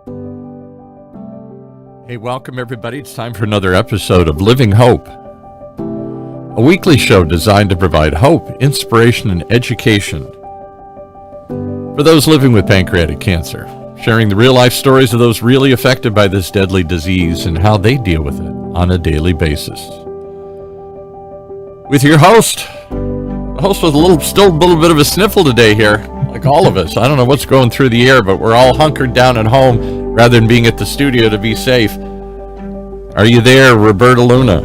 Hey, welcome everybody. It's time for another episode of Living Hope, a weekly show designed to provide hope, inspiration, and education for those living with pancreatic cancer, sharing the real-life stories of those really affected by this deadly disease and how they deal with it on a daily basis. With your host, with still a little bit of a sniffle today here, like all of us. I don't know what's going through the air, but we're all hunkered down at home rather than being at the studio to be safe. Are you there, Roberta Luna?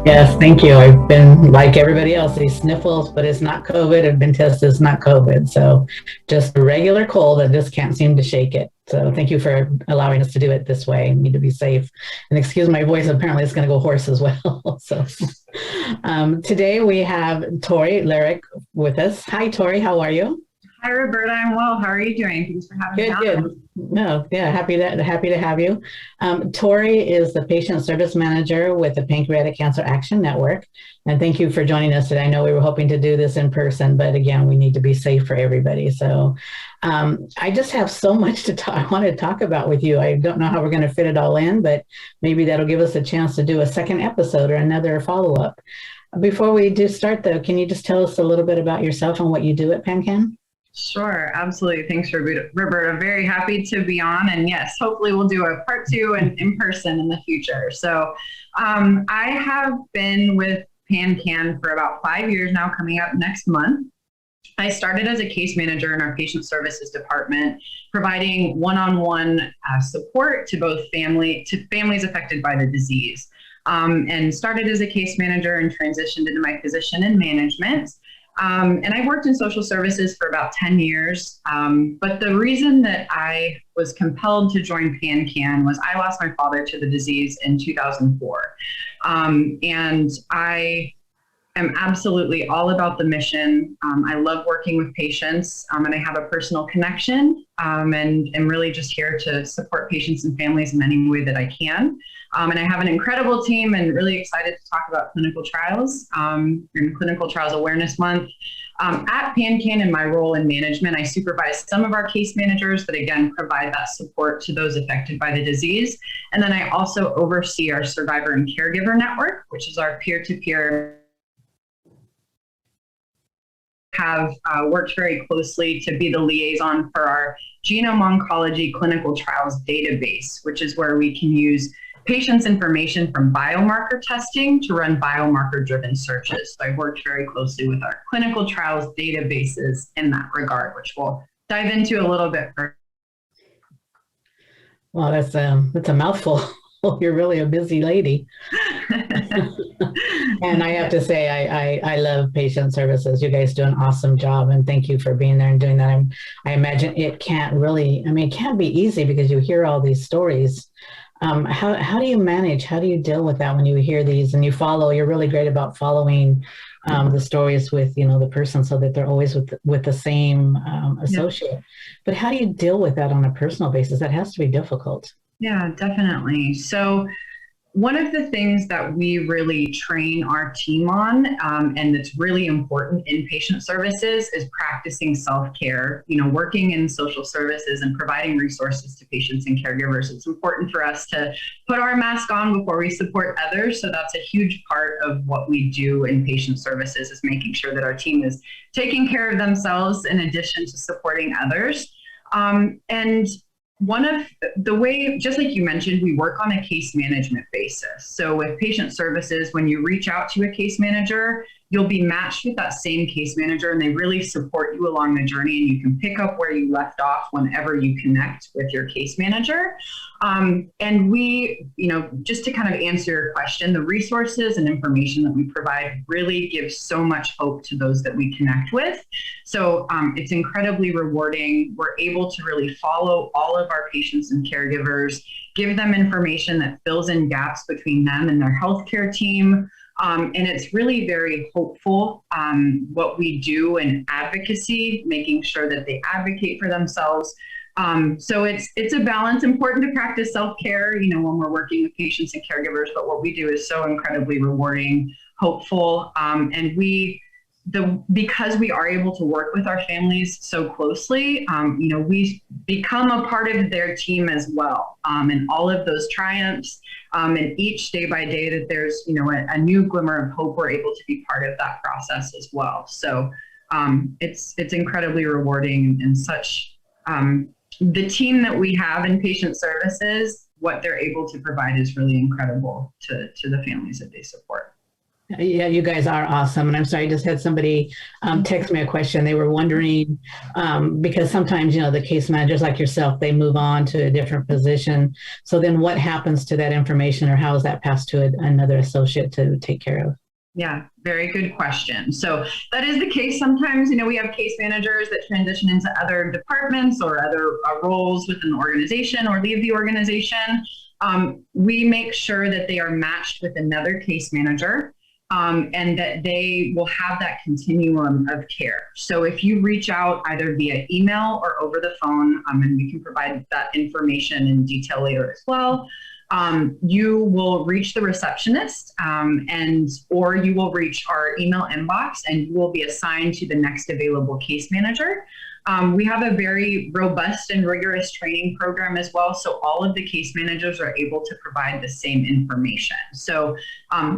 Yes, thank you. I've been like everybody else, these sniffles, but it's not COVID. I've been tested, it's not COVID. So just a regular cold, I just can't seem to shake it. So thank you for allowing us to do it this way. I need to be safe. And excuse my voice, apparently it's going to go hoarse as well. So today we have Tori Lyric with us. Hi, Tori, how are you? Hi, Roberta. I'm well. How are you doing? Thanks for having me on. Good. No, yeah, happy to have you. Tori is the patient service manager with the Pancreatic Cancer Action Network. And thank you for joining us today. I know we were hoping to do this in person, but again, we need to be safe for everybody. So I just have so much I want to talk about with you. I don't know how we're going to fit it all in, but maybe that'll give us a chance to do a second episode or another follow-up. Before we do start, though, can you just tell us a little bit about yourself and what you do at PanCan? Sure, absolutely. Thanks, Roberta. Very happy to be on. And yes, hopefully we'll do a part 2 and in person in the future. So I have been with PanCan for about 5 years now, coming up next month. I started as a case manager in our patient services department, providing one-on-one support to families affected by the disease. And started as a case manager and transitioned into my position in management. And I worked in social services for about 10 years. But the reason that I was compelled to join PanCan was I lost my father to the disease in 2004. And I am absolutely all about the mission. I love working with patients, and I have a personal connection, and am really just here to support patients and families in any way that I can. And I have an incredible team and really excited to talk about clinical trials in Clinical Trials Awareness Month. At PanCan, in my role in management, I supervise some of our case managers that, again, provide that support to those affected by the disease. And then I also oversee our survivor and caregiver network, which is our peer-to-peer. Have worked very closely to be the liaison for our genome oncology clinical trials database, which is where we can use patients' information from biomarker testing to run biomarker-driven searches. So I've worked very closely with our clinical trials databases in that regard, which we'll dive into a little bit further. Well, that's a mouthful. You're really a busy lady. And I have to say, I love patient services. You guys do an awesome job, and thank you for being there and doing that. I imagine it can't be easy because you hear all these stories. How do you manage? How do you deal with that when you hear these and you follow? You're really great about following the stories with the person so that they're always with the same associate. Yeah. But how do you deal with that on a personal basis? That has to be difficult. Yeah, definitely. So one of the things that we really train our team on, and that's really important in patient services, is practicing self-care. Working in social services and providing resources to patients and caregivers. It's important for us to put our mask on before we support others. So that's a huge part of what we do in patient services, is making sure that our team is taking care of themselves in addition to supporting others. And one of the way, just like you mentioned, we work on a case management basis. So with patient services, when you reach out to a case manager, you'll be matched with that same case manager, and they really support you along the journey, and you can pick up where you left off whenever you connect with your case manager. And we, just to kind of answer your question, the resources and information that we provide really gives so much hope to those that we connect with. So it's incredibly rewarding. We're able to really follow all of our patients and caregivers, give them information that fills in gaps between them and their healthcare team. And it's really very hopeful, what we do in advocacy, making sure that they advocate for themselves. So it's a balance. Important to practice self-care, when we're working with patients and caregivers, but what we do is so incredibly rewarding, hopeful, and we because we are able to work with our families so closely, we become a part of their team as well. And all of those triumphs, and each day by day that there's, a new glimmer of hope, we're able to be part of that process as well. So it's incredibly rewarding, and such, the team that we have in patient services, what they're able to provide is really incredible to the families that they support. Yeah, you guys are awesome. And I'm sorry, I just had somebody text me a question. They were wondering, because sometimes, the case managers like yourself, they move on to a different position. So then what happens to that information, or how is that passed to another associate to take care of? Yeah, very good question. So that is the case. Sometimes, we have case managers that transition into other departments or other roles within the organization or leave the organization. We make sure that they are matched with another case manager. And that they will have that continuum of care. So if you reach out either via email or over the phone, and we can provide that information in detail later as well, you will reach the receptionist, or you will reach our email inbox, and you will be assigned to the next available case manager. We have a very robust and rigorous training program as well. So all of the case managers are able to provide the same information. So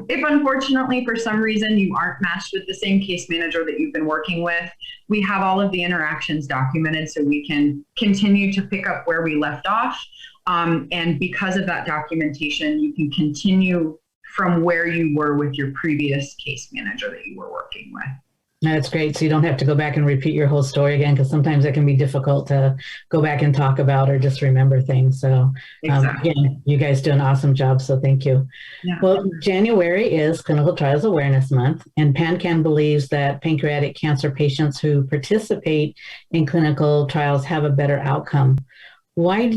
if unfortunately for some reason you aren't matched with the same case manager that you've been working with, we have all of the interactions documented so we can continue to pick up where we left off. And because of that documentation, you can continue from where you were with your previous case manager that you were working with. That's great. So you don't have to go back and repeat your whole story again, because sometimes it can be difficult to go back and talk about or just remember things. So again, you guys do an awesome job. So thank you. Yeah. Well, January is Clinical Trials Awareness Month, and PanCan believes that pancreatic cancer patients who participate in clinical trials have a better outcome. Why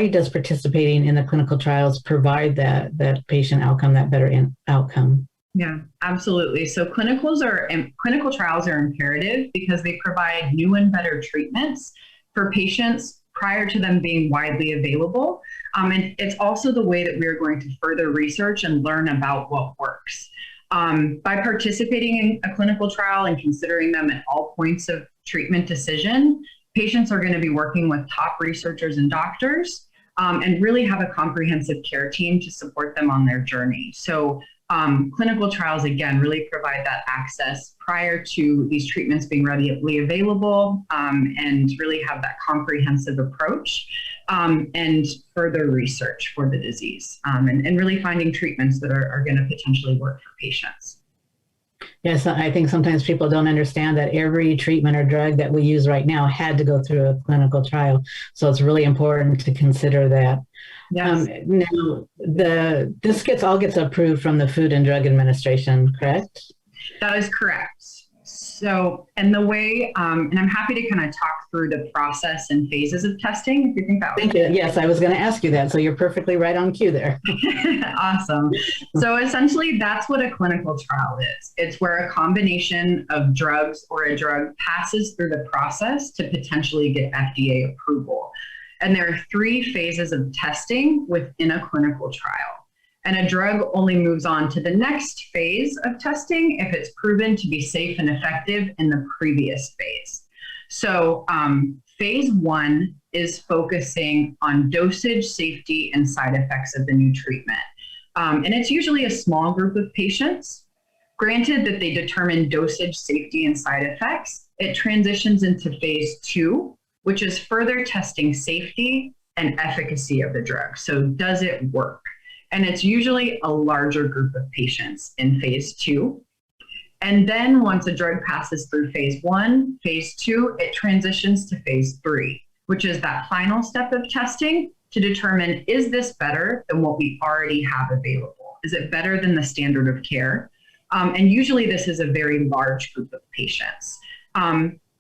does participating in the clinical trials provide that patient outcome, that better outcome? Yeah, absolutely. So clinical trials are imperative because they provide new and better treatments for patients prior to them being widely available. And it's also the way that we're going to further research and learn about what works. By participating in a clinical trial and considering them at all points of treatment decision, patients are going to be working with top researchers and doctors, and really have a comprehensive care team to support them on their journey. So clinical trials, again, really provide that access prior to these treatments being readily available, and really have that comprehensive approach, and further research for the disease, and really finding treatments that are going to potentially work for patients. Yes, I think sometimes people don't understand that every treatment or drug that we use right now had to go through a clinical trial. So it's really important to consider that. Yes. Now, this all gets approved from the Food and Drug Administration, correct? That is correct. So, and the way, and I'm happy to kind of talk through the process and phases of testing, if you think that would. Thank you. Yes, I was going to ask you that. So you're perfectly right on cue there. Awesome. So essentially, that's what a clinical trial is. It's where a combination of drugs or a drug passes through the process to potentially get FDA approval. And there are 3 phases of testing within a clinical trial. And a drug only moves on to the next phase of testing if it's proven to be safe and effective in the previous phase. So phase 1 is focusing on dosage, safety, and side effects of the new treatment. And it's usually a small group of patients. Granted that they determine dosage, safety, and side effects, it transitions into phase 2, which is further testing safety and efficacy of the drug. So does it work? And it's usually a larger group of patients in phase 2. And then once a drug passes through phase 1, phase 2, it transitions to phase 3, which is that final step of testing to determine, is this better than what we already have available? Is it better than the standard of care? And usually this is a very large group of patients.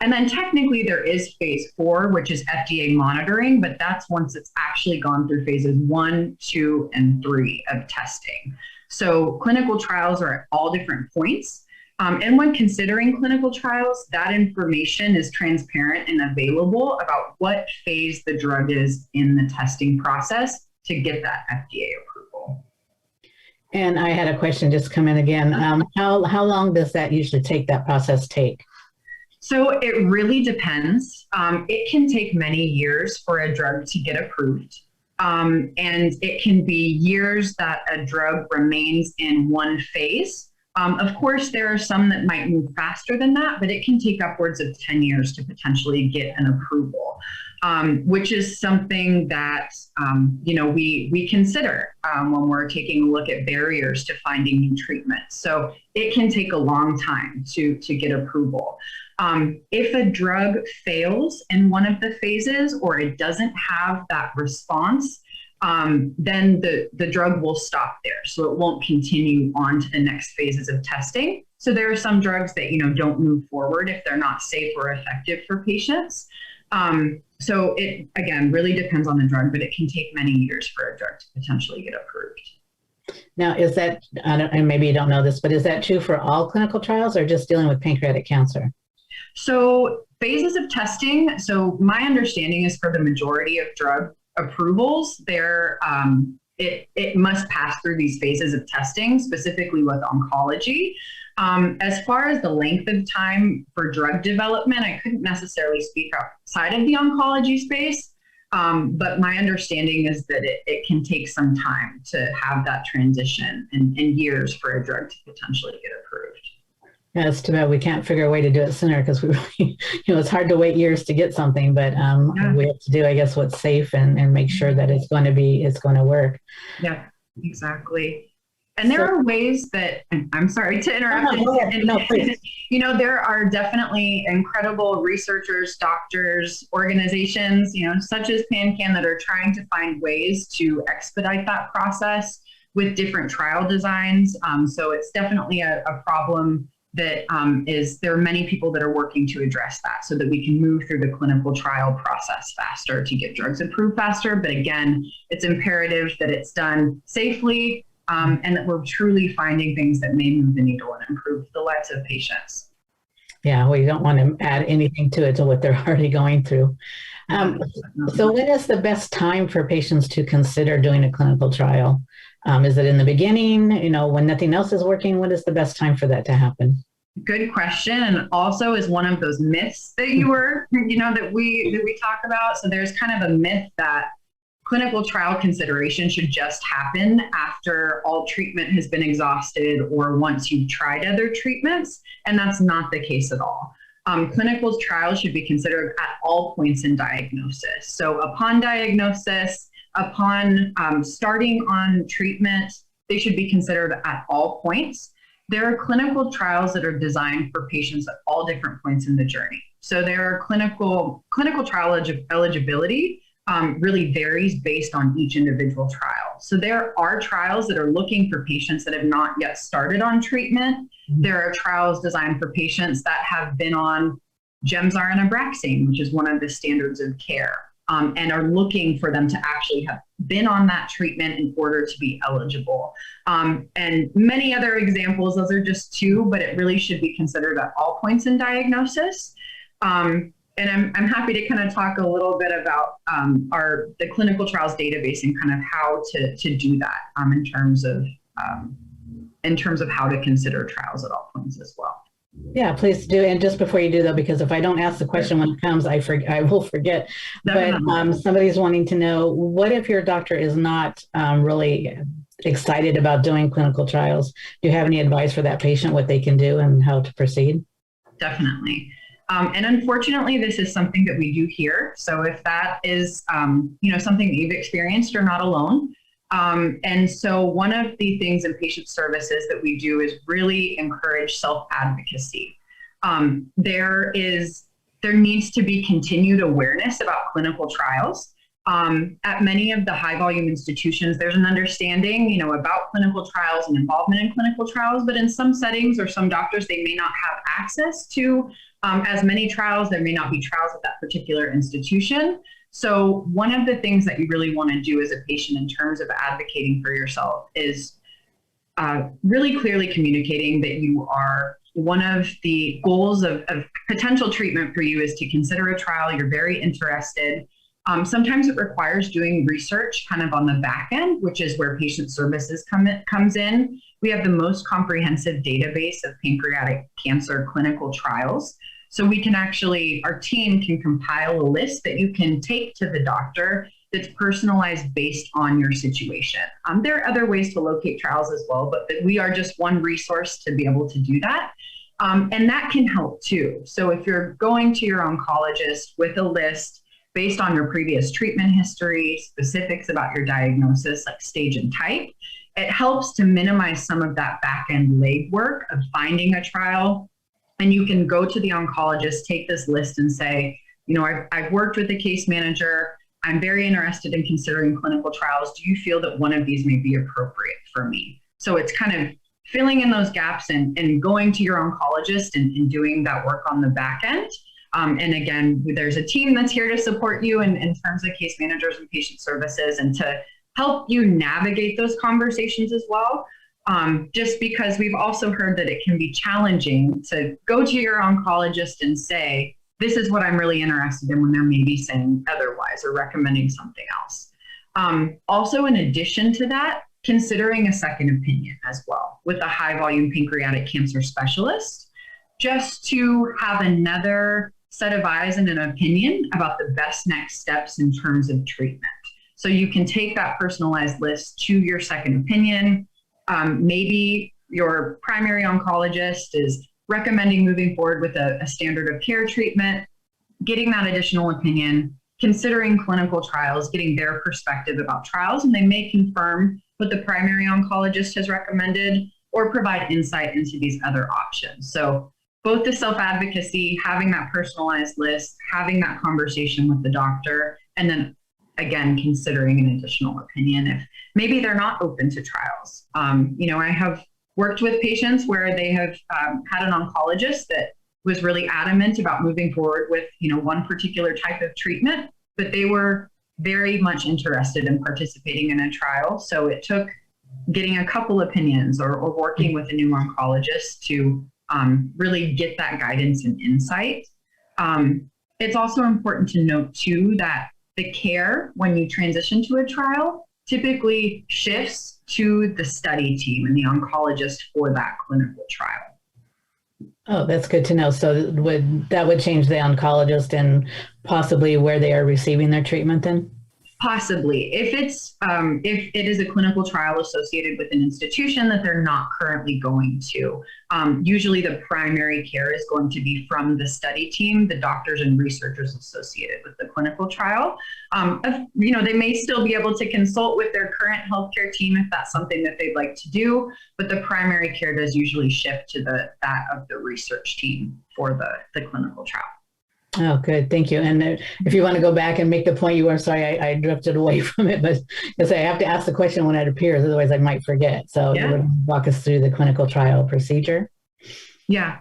And then technically there is phase 4, which is FDA monitoring, but that's once it's actually gone through phases 1, 2, and 3 of testing. So clinical trials are at all different points. And when considering clinical trials, that information is transparent and available about what phase the drug is in the testing process to get that FDA approval. And I had a question just come in again. How long does that usually take, that process take? So it really depends. It can take many years for a drug to get approved. And it can be years that a drug remains in one phase. Of course, there are some that might move faster than that, but it can take upwards of 10 years to potentially get an approval, which is something that we consider when we're taking a look at barriers to finding new treatments. So it can take a long time to get approval. If a drug fails in one of the phases or it doesn't have that response, then the drug will stop there. So it won't continue on to the next phases of testing. So there are some drugs that, don't move forward if they're not safe or effective for patients. So it, again, really depends on the drug, but it can take many years for a drug to potentially get approved. Now, is that, and maybe you don't know this, but is that true for all clinical trials or just dealing with pancreatic cancer? So phases of testing, so my understanding is for the majority of drug approvals, it must pass through these phases of testing, specifically with oncology. As far as the length of time for drug development, I couldn't necessarily speak outside of the oncology space, but my understanding is that it can take some time to have that transition and years for a drug to potentially get approved. Yeah, it's too bad we can't figure a way to do it sooner because we really, it's hard to wait years to get something, but we have to do, I guess, what's safe and make sure that it's going to work. Yeah, exactly. And there are ways that, I'm sorry to interrupt. No, please. There are definitely incredible researchers, doctors, organizations, such as PanCan that are trying to find ways to expedite that process with different trial designs. So it's definitely a problem that there are many people that are working to address that so that we can move through the clinical trial process faster to get drugs approved faster. But again, it's imperative that it's done safely and that we're truly finding things that may move the needle and improve the lives of patients. Yeah, well, you don't want to add anything to it to what they're already going through. So when is the best time for patients to consider doing a clinical trial? Is it in the beginning, when nothing else is working? When is the best time for that to happen? Good question. And also is one of those myths that that we talk about. So there's kind of a myth that clinical trial consideration should just happen after all treatment has been exhausted or once you've tried other treatments. And that's not the case at all. Clinical trials should be considered at all points in diagnosis. So upon diagnosis, upon starting on treatment, they should be considered at all points. There are clinical trials that are designed for patients at all different points in the journey. So there are clinical trial eligibility really varies based on each individual trial. So there are trials that are looking for patients that have not yet started on treatment. There are trials designed for patients that have been on Gemzar and Abraxane, which is one of the standards of care. And are looking for them to actually have been on that treatment in order to be eligible. And many other examples, those are just two, but it really should be considered at all points in diagnosis. And I'm happy to kind of talk a little bit about the clinical trials database and kind of how to do that in terms of how to consider trials at all points as well. Yeah, please do. And just before you do, though, because if I don't ask the question when it comes, I will forget. Definitely. But somebody's wanting to know, what if your doctor is not really excited about doing clinical trials? Do you have any advice for that patient, what they can do and how to proceed? Definitely. And unfortunately, this is something that we do hear. So if that is, something that you've experienced, you're not alone. And so one of the things in patient services that we do is really encourage self-advocacy. There needs to be continued awareness about clinical trials. At many of the high volume institutions, there's an understanding, about clinical trials and involvement in clinical trials, but in some settings or some doctors, they may not have access to as many trials. There may not be trials at that particular institution. So one of the things that you really want to do as a patient in terms of advocating for yourself is really clearly communicating that you are one of the goals of potential treatment for you is to consider a trial. You're very interested. Sometimes it requires doing research kind of on the back end, which is where patient services comes in. We have the most comprehensive database of pancreatic cancer clinical trials. So we can actually, our team can compile a list that you can take to the doctor that's personalized based on your situation. There are other ways to locate trials as well, but we are just one resource to be able to do that. And that can help too. So if you're going to your oncologist with a list based on your previous treatment history, specifics about your diagnosis, like stage and type, it helps to minimize some of that back-end legwork of finding a trial. And you can go to the oncologist, take this list and say, you know, I've worked with a case manager. I'm very interested in considering clinical trials. Do you feel that one of these may be appropriate for me? So it's kind of filling in those gaps and going to your oncologist and doing that work on the back end. And again, there's a team that's here to support you in terms of case managers and patient services and to help you navigate those conversations as well. Just because we've also heard that it can be challenging to go to your oncologist and say, this is what I'm really interested in, when they're maybe saying otherwise or recommending something else. Also, in addition to that, considering a second opinion as well with a high volume pancreatic cancer specialist, just to have another set of eyes and an opinion about the best next steps in terms of treatment. So you can take that personalized list to your second opinion. Maybe your primary oncologist is recommending moving forward with a standard of care treatment, getting that additional opinion, considering clinical trials, getting their perspective about trials, and they may confirm what the primary oncologist has recommended or provide insight into these other options. So both the self-advocacy, having that personalized list, having that conversation with the doctor, and then again, considering an additional opinion if maybe they're not open to trials. You know, I have worked with patients where they have had an oncologist that was really adamant about moving forward with, you know, one particular type of treatment, but they were very much interested in participating in a trial. So it took getting a couple opinions or working with a new oncologist to really get that guidance and insight. It's also important to note too that the care when you transition to a trial typically shifts to the study team and the oncologist for that clinical trial. Oh, that's good to know. So that would change the oncologist and possibly where they are receiving their treatment then? Possibly. If it is a clinical trial associated with an institution that they're not currently going to, usually the primary care is going to be from the study team, the doctors and researchers associated with the clinical trial. You know, they may still be able to consult with their current healthcare team if that's something that they'd like to do, but the primary care does usually shift to that of the research team for the clinical trial. Oh, good. Thank you. And if you want to go back and make the point you were, sorry, I drifted away from it, but because I have to ask the question when it appears, otherwise I might forget. So yeah. You would walk us through the clinical trial procedure. Yeah.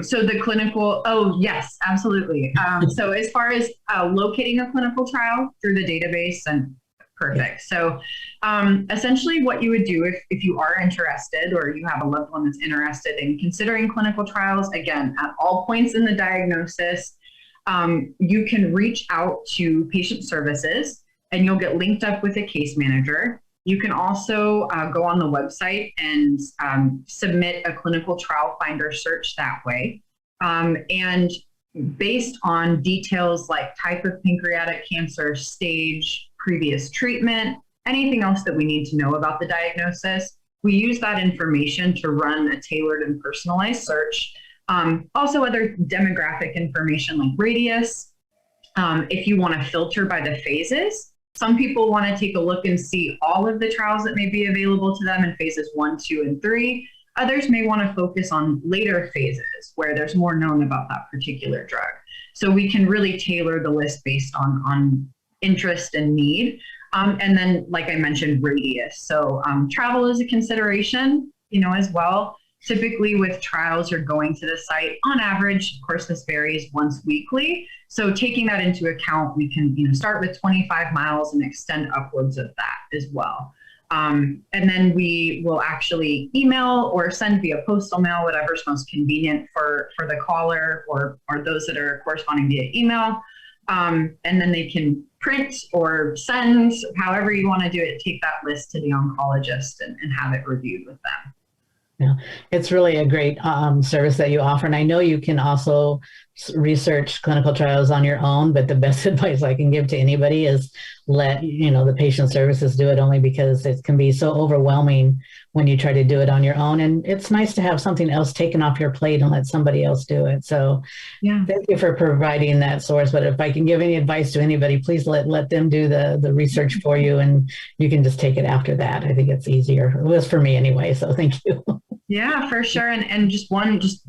So the clinical, oh, yes, absolutely. So as far as locating a clinical trial through the database, and perfect. So essentially what you would do if you are interested or you have a loved one that's interested in considering clinical trials, again, at all points in the diagnosis, you can reach out to patient services and you'll get linked up with a case manager. You can also go on the website and submit a clinical trial finder search that way. And based on details like type of pancreatic cancer, stage, previous treatment, anything else that we need to know about the diagnosis, we use that information to run a tailored and personalized search. Also other demographic information like radius. If you want to filter by the phases, some people want to take a look and see all of the trials that may be available to them in phases 1, 2, and 3. Others may want to focus on later phases where there's more known about that particular drug. So we can really tailor the list based on interest and need. And then, like I mentioned, radius. So travel is a consideration, you know, as well. Typically with trials, you're going to the site on average, of course, this varies once weekly. So taking that into account, we can, you know, start with 25 miles and extend upwards of that as well. And then we will actually email or send via postal mail, whatever's most convenient for the caller or those that are corresponding via email. And then they can print or send, however you want to do it, take that list to the oncologist and have it reviewed with them. Yeah, it's really a great service that you offer. And I know you can also research clinical trials on your own, but the best advice I can give to anybody is let, the patient services do it, only because it can be so overwhelming when you try to do it on your own. And it's nice to have something else taken off your plate and let somebody else do it. So yeah, thank you for providing that source. But if I can give any advice to anybody, please let them do the research for you, and you can just take it after that. I think it's easier. It was for me anyway. So thank you. Yeah, for sure. And just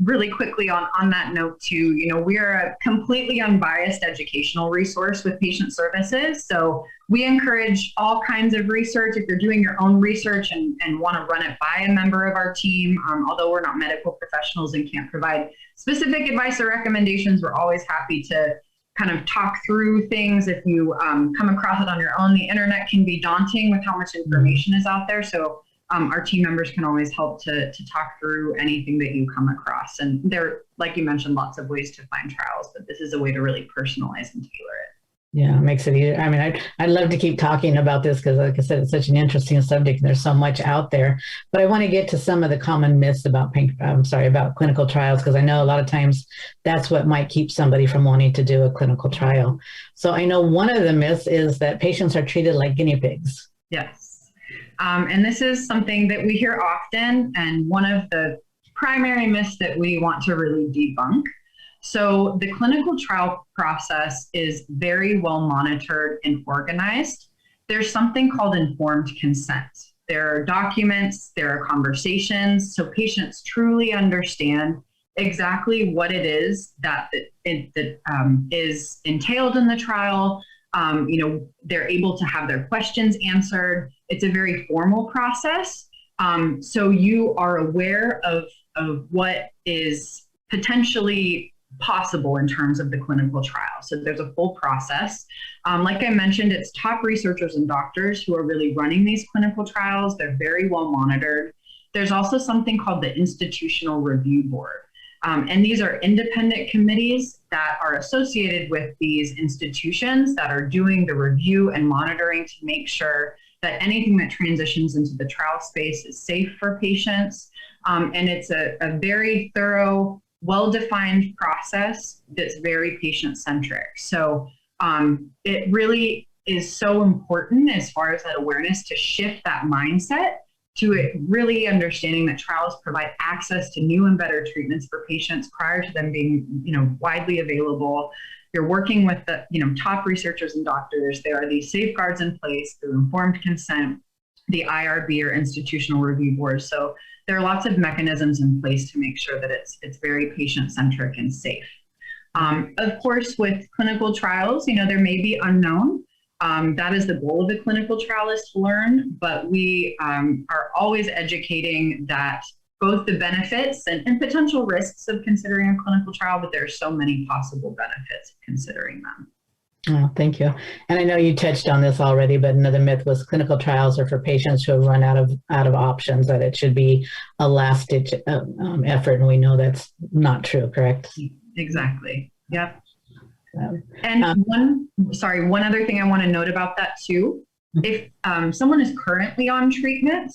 really quickly on that note too, we are a completely unbiased educational resource with patient services. So we encourage all kinds of research. If you're doing your own research and want to run it by a member of our team, although we're not medical professionals and can't provide specific advice or recommendations, we're always happy to kind of talk through things. If you come across it on your own, the internet can be daunting with how much information is out there. So our team members can always help to talk through anything that you come across. And there, like you mentioned, lots of ways to find trials, but this is a way to really personalize and tailor it. Yeah, it makes it easier. I mean, I'd love to keep talking about this because, like I said, it's such an interesting subject and there's so much out there. But I want to get to some of the common myths about clinical trials, because I know a lot of times that's what might keep somebody from wanting to do a clinical trial. So I know one of the myths is that patients are treated like guinea pigs. Yes. And this is something that we hear often, and one of the primary myths that we want to really debunk. So the clinical trial process is very well monitored and organized. There's something called informed consent. There are documents, there are conversations, so patients truly understand exactly what it is that is entailed in the trial. They're able to have their questions answered. It's a very formal process. So you are aware of what is potentially possible in terms of the clinical trial. So there's a full process. Like I mentioned, it's top researchers and doctors who are really running these clinical trials. They're very well monitored. There's also something called the Institutional Review Board. And these are independent committees that are associated with these institutions that are doing the review and monitoring to make sure that anything that transitions into the trial space is safe for patients. And it's a very thorough, well-defined process that's very patient-centric. So it really is so important as far as that awareness to shift that mindset to it really understanding that trials provide access to new and better treatments for patients prior to them being, widely available. You're working with the, top researchers and doctors. There are these safeguards in place through informed consent, the IRB or Institutional Review Board. So there are lots of mechanisms in place to make sure that it's very patient-centric and safe. Of course, with clinical trials, there may be unknown. That is the goal of the clinical trial, is to learn, but we are always educating that both the benefits and potential risks of considering a clinical trial, but there are so many possible benefits of considering them. Oh, thank you. And I know you touched on this already, but another myth was clinical trials are for patients who have run out of options, that it should be a last-ditch effort, and we know that's not true, correct? Exactly. Yep. And one other thing I want to note about that too, if someone is currently on treatment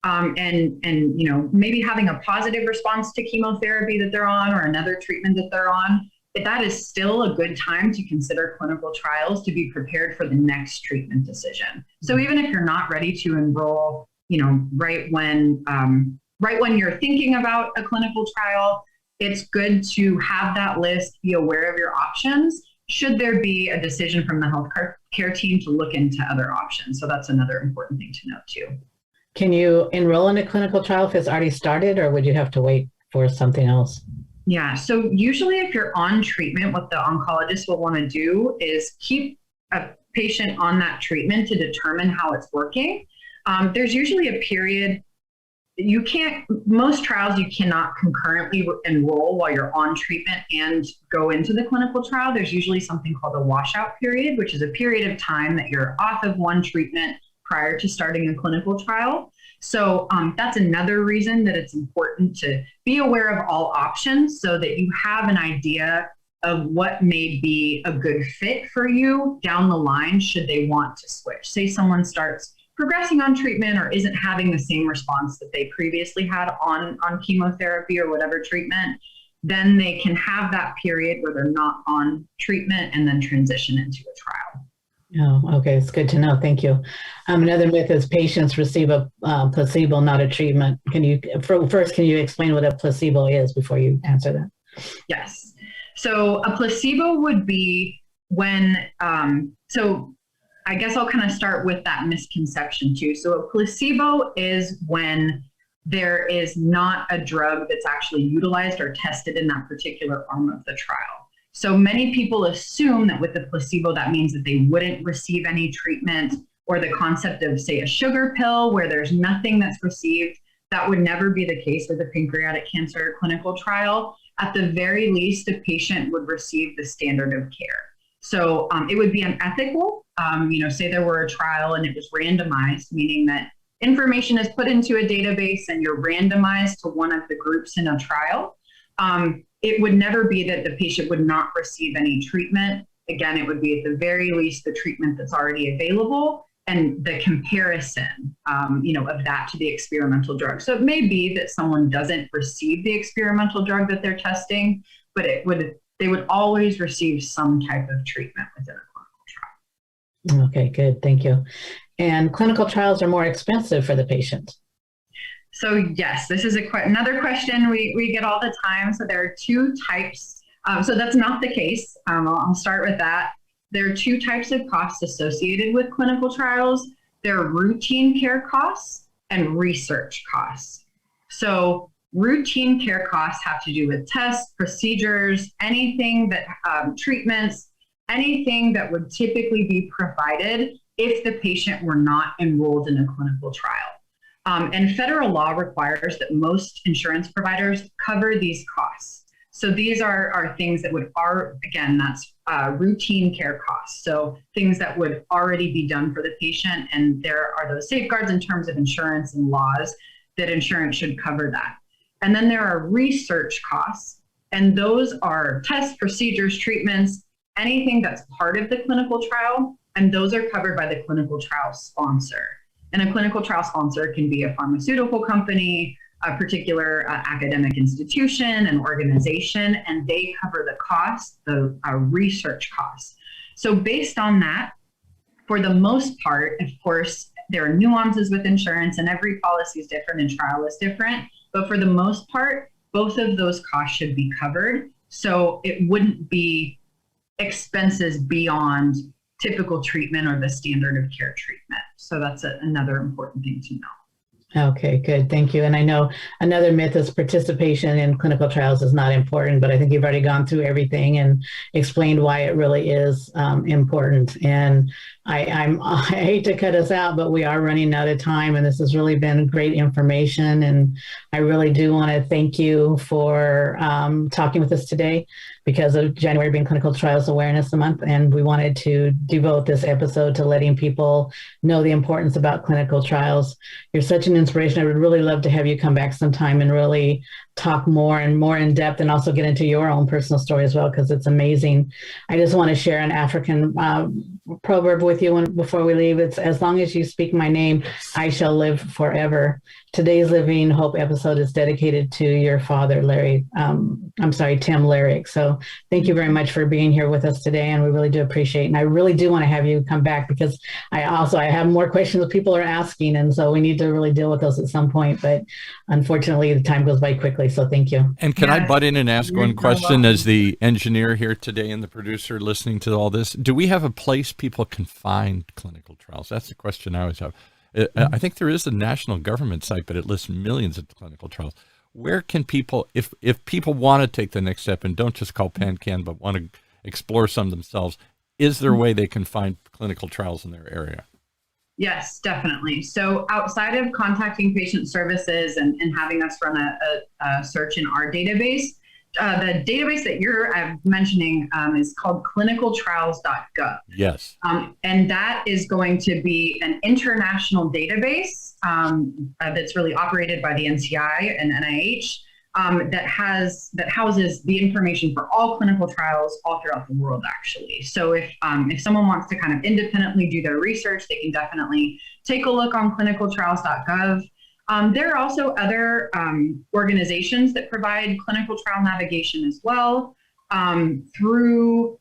and maybe having a positive response to chemotherapy that they're on or another treatment that they're on, that is still a good time to consider clinical trials to be prepared for the next treatment decision. So even if you're not ready to enroll, right when you're thinking about a clinical trial, it's good to have that list, be aware of your options, should there be a decision from the healthcare team to look into other options. So that's another important thing to note too. Can you enroll in a clinical trial if it's already started, or would you have to wait for something else? Yeah, so usually if you're on treatment, what the oncologist will want to do is keep a patient on that treatment to determine how it's working. There's usually a period. Most trials you cannot concurrently enroll while you're on treatment and go into the clinical trial. There's usually something called a washout period, which is a period of time that you're off of one treatment prior to starting a clinical trial. So that's another reason that it's important to be aware of all options so that you have an idea of what may be a good fit for you down the line should they want to switch. Say someone starts progressing on treatment or isn't having the same response that they previously had on chemotherapy or whatever treatment, then they can have that period where they're not on treatment and then transition into a trial. Oh, okay. It's good to know. Thank you. Another myth is patients receive a placebo, not a treatment. Can you explain what a placebo is before you answer that? Yes. So a placebo would be when, so I guess I'll kind of start with that misconception too. So a placebo is when there is not a drug that's actually utilized or tested in that particular arm of the trial. So many people assume that with the placebo, that means that they wouldn't receive any treatment, or the concept of, say, a sugar pill where there's nothing that's received. That would never be the case with a pancreatic cancer clinical trial. At the very least, the patient would receive the standard of care. So it would be unethical, say there were a trial and it was randomized, meaning that information is put into a database and you're randomized to one of the groups in a trial. It would never be that the patient would not receive any treatment. Again, it would be at the very least the treatment that's already available and the comparison, of that to the experimental drug. So it may be that someone doesn't receive the experimental drug that they're testing, but they would always receive some type of treatment within a clinical trial. Okay, good. Thank you. And clinical trials are more expensive for the patient. So yes, this is another question we get all the time. So there are two types. So that's not the case. I'll start with that. There are two types of costs associated with clinical trials. There are routine care costs and research costs. So routine care costs have to do with tests, procedures, anything that treatments, anything that would typically be provided if the patient were not enrolled in a clinical trial. And federal law requires that most insurance providers cover these costs. So these are things that that's routine care costs. So things that would already be done for the patient. And there are those safeguards in terms of insurance and laws that insurance should cover that. And then there are research costs. And those are tests, procedures, treatments, anything that's part of the clinical trial. And those are covered by the clinical trial sponsor. And a clinical trial sponsor can be a pharmaceutical company, a particular academic institution, an organization, and they cover the costs, the research costs. So based on that, for the most part, of course, there are nuances with insurance and every policy is different and trial is different. But for the most part, both of those costs should be covered. So it wouldn't be expenses beyond typical treatment or the standard of care treatment. So that's another important thing to know. Okay, good. Thank you. And I know another myth is participation in clinical trials is not important, but I think you've already gone through everything and explained why it really is important. And I hate to cut us out, but we are running out of time, and this has really been great information. And I really do want to thank you for talking with us today because of January being Clinical Trials Awareness Month. And we wanted to devote this episode to letting people know the importance about clinical trials. You're such an inspiration. I would really love to have you come back sometime and really talk more and more in depth and also get into your own personal story as well, because it's amazing. I just want to share an African proverb with you before we leave. It's, as long as you speak my name, I shall live forever. Today's Living Hope episode is dedicated to your father, Tim Lyric. So thank you very much for being here with us today. And we really do appreciate it. And I really do want to have you come back because I have more questions that people are asking. And so we need to really deal with those at some point. But unfortunately, the time goes by quickly. So thank you. And can I butt in and ask one question as the engineer here today and the producer listening to all this? Do we have a place people can find clinical trials? That's the question I always have. I think there is a national government site, but it lists millions of clinical trials. Where can people, if people want to take the next step and don't just call PanCan, but want to explore some themselves, is there a way they can find clinical trials in their area? Yes, definitely. So outside of contacting patient services and having us run a search in our database, the database that you're mentioning is called clinicaltrials.gov. Yes. And that is going to be an international database that's really operated by the NCI and NIH. that houses the information for all clinical trials all throughout the world, actually. So if someone wants to kind of independently do their research, they can definitely take a look on clinicaltrials.gov. There are also other organizations that provide clinical trial navigation as well, through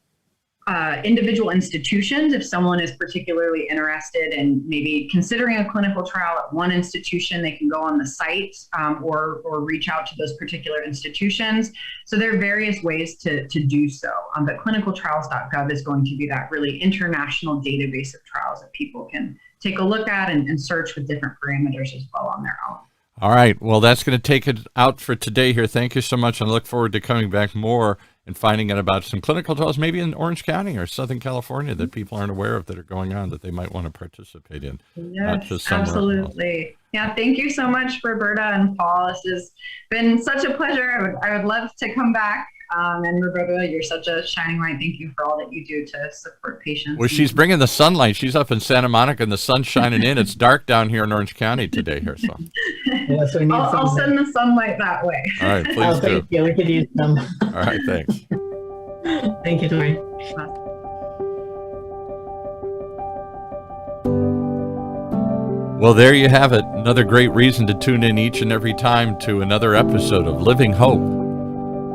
individual institutions. If someone is particularly interested in maybe considering a clinical trial at one institution, they can go on the site or reach out to those particular institutions. So there are various ways to do so. But clinicaltrials.gov is going to be that really international database of trials that people can take a look at and search with different parameters as well on their own. All right. Well, that's going to take it out for today here. Thank you so much. And I look forward to coming back more and finding out about some clinical trials, maybe in Orange County or Southern California, that people aren't aware of that are going on that they might want to participate in. Yes, absolutely. Yeah, thank you so much, Roberta and Paul. This has been such a pleasure. I would love to come back. And Roberta, you're such a shining light. Thank you for all that you do to support patients. Well, she's bringing the sunlight. She's up in Santa Monica and the sun's shining in. It's dark down here in Orange County today here. So Yes, I'll send the sunlight that way. all right, please do. Thank you. We could use some. All right, thanks. Thank you, Tori. Well, there you have it. Another great reason to tune in each and every time to another episode of Living Hope,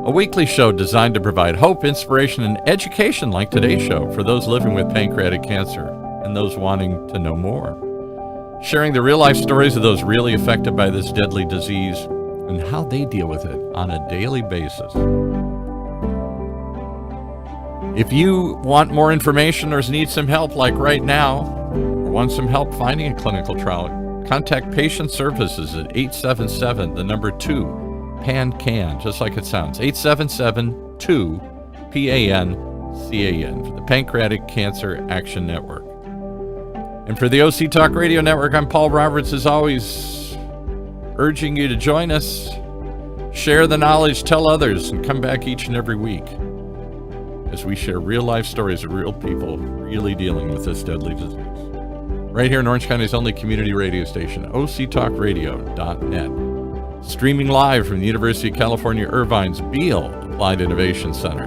a weekly show designed to provide hope, inspiration, and education like today's show for those living with pancreatic cancer and those wanting to know more. Sharing the real-life stories of those really affected by this deadly disease and how they deal with it on a daily basis. If you want more information or need some help like right now, or want some help finding a clinical trial, contact Patient Services at 877-2-PAN-CAN, just like it sounds, 877-2-PAN-CAN for the Pancreatic Cancer Action Network. And for the OC Talk Radio Network, I'm Paul Roberts, as always, urging you to join us, share the knowledge, tell others, and come back each and every week as we share real-life stories of real people really dealing with this deadly disease. Right here in Orange County's only community radio station, octalkradio.net. Streaming live from the University of California, Irvine's Beale Applied Innovation Center.